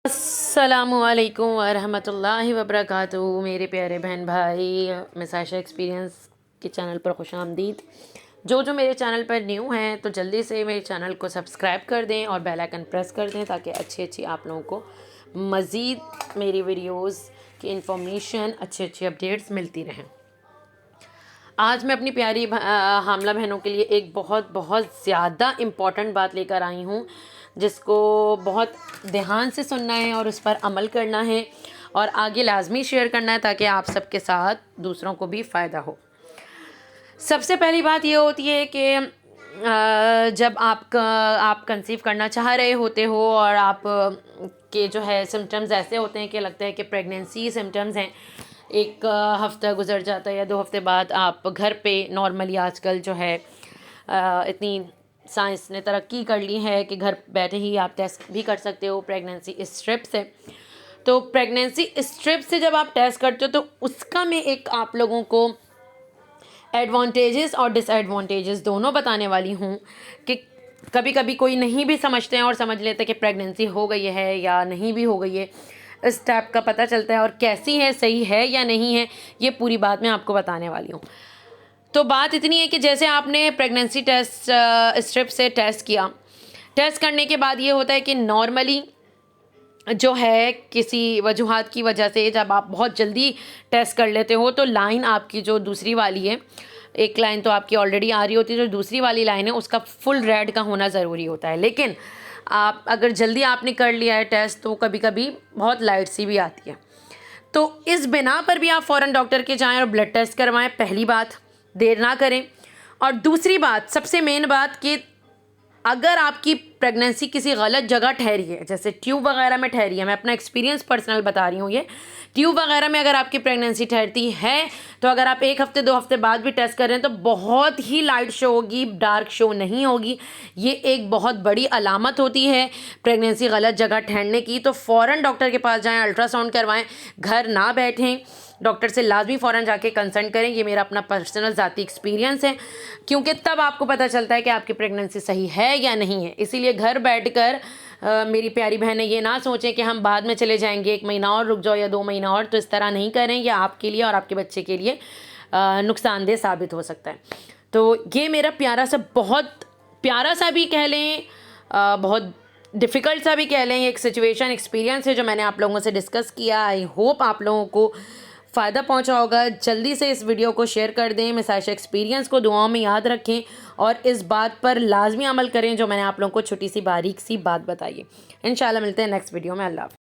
अस्सलामुअलैकुम वरहमतुल्लाहि वबरकातुहू। मेरे प्यारे बहन भाई, मिस आयशा एक्सपीरियंस के चैनल पर खुश आमदीद। जो मेरे चैनल पर न्यू हैं तो जल्दी से मेरे चैनल को सब्सक्राइब कर दें और बेल आइकन प्रेस कर दें ताकि अच्छी आप लोगों को मज़ीद मेरी वीडियोस की इंफॉर्मेशन अच्छी अपडेट्स मिलती रहें। आज मैं अपनी प्यारी हामला बहनों के लिए एक बहुत ज़्यादा इम्पॉर्टेंट बात लेकर आई हूँ, जिसको बहुत ध्यान से सुनना है और उस पर अमल करना है और आगे लाजमी शेयर करना है ताकि आप सबके साथ दूसरों को भी फ़ायदा हो। सबसे पहली बात ये होती है कि जब आप कंसीव करना चाह रहे होते हो और आप के जो है सिम्टम्स ऐसे होते हैं कि लगता है कि प्रेगनेंसी सिम्टम्स हैं, एक हफ़्ता गुजर जाता है या 2 हफ्ते बाद आप घर पे नॉर्मली आजकल जो है इतनी साइंस ने तरक्की कर ली है कि घर बैठे ही आप टेस्ट भी कर सकते हो प्रेगनेंसी स्ट्रिप से। तो प्रेगनेंसी स्ट्रिप से जब आप टेस्ट करते हो तो उसका मैं एक आप लोगों को एडवांटेजेस और डिसएडवांटेजेस दोनों बताने वाली हूँ कि कभी कभी कोई नहीं भी समझते हैं और समझ लेते हैं कि प्रेगनेंसी हो गई है या नहीं भी हो गई है। इस टाइप का पता चलता है और कैसी है, सही है या नहीं है, ये पूरी बात मैं आपको बताने वाली हूँ। तो बात इतनी है कि जैसे आपने प्रेगनेंसी टेस्ट स्ट्रिप से टेस्ट किया, टेस्ट करने के बाद ये होता है कि नॉर्मली जो है किसी वजूहात की वजह से जब आप बहुत जल्दी टेस्ट कर लेते हो तो लाइन आपकी जो दूसरी वाली है, एक लाइन तो आपकी ऑलरेडी आ रही होती है, जो दूसरी वाली लाइन है उसका फुल रेड का होना ज़रूरी होता है। लेकिन आप अगर जल्दी आपने कर लिया है टेस्ट तो कभी कभी बहुत लाइट सी भी आती है। तो इस बिना पर भी आप फ़ौरन डॉक्टर के जाएं और ब्लड टेस्ट करवाएं, पहली बात, देर ना करें। और दूसरी बात, सबसे मेन बात कि अगर आपकी प्रेगनेंसी किसी गलत जगह ठहरी है, जैसे ट्यूब वगैरह में ठहरी है, मैं अपना एक्सपीरियंस पर्सनल बता रही हूँ, ये ट्यूब वगैरह में अगर आपकी प्रेगनेंसी ठहरती है तो अगर आप 1 हफ्ते 2 हफ्ते बाद भी टेस्ट कर रहे हैं तो बहुत ही लाइट शो होगी, डार्क शो नहीं होगी। ये एक बहुत बड़ी अलामत होती है प्रेगनेंसी गलत जगह ठहरने की। तो फ़ौरन डॉक्टर के पास जाएँ, अल्ट्रासाउंड करवाएँ, घर ना बैठें, डॉक्टर से लाजमी फ़ौरन जाके कंसल्ट करें। ये मेरा अपना पर्सनल ज़ाती एक्सपीरियंस है, क्योंकि तब आपको पता चलता है कि आपकी प्रेगनेंसी सही है या नहीं है। इसीलिए घर बैठकर मेरी प्यारी बहनें ये ना सोचें कि हम बाद में चले जाएंगे, 1 महीना और रुक जाओ या 2 महीना और, तो इस तरह नहीं करें। यह आपके लिए और आपके बच्चे के लिए नुकसानदेह साबित हो सकता है। तो ये मेरा बहुत प्यारा सा भी कह लें, बहुत डिफ़िकल्ट सा भी कह लें, एक सिचुएशन एक्सपीरियंस है जो मैंने आप लोगों से डिस्कस किया। आई होप आप लोगों को फ़ायदा पहुंचा होगा। जल्दी से इस वीडियो को शेयर कर दें, मिस आयशा एक्सपीरियंस को दुआओं में याद रखें और इस बात पर लाजमी अमल करें जो मैंने आप लोगों को छोटी सी बारीक सी बात बताई है। इंशाल्लाह मिलते हैं नेक्स्ट वीडियो में। अल्लाह हाफ़िज़।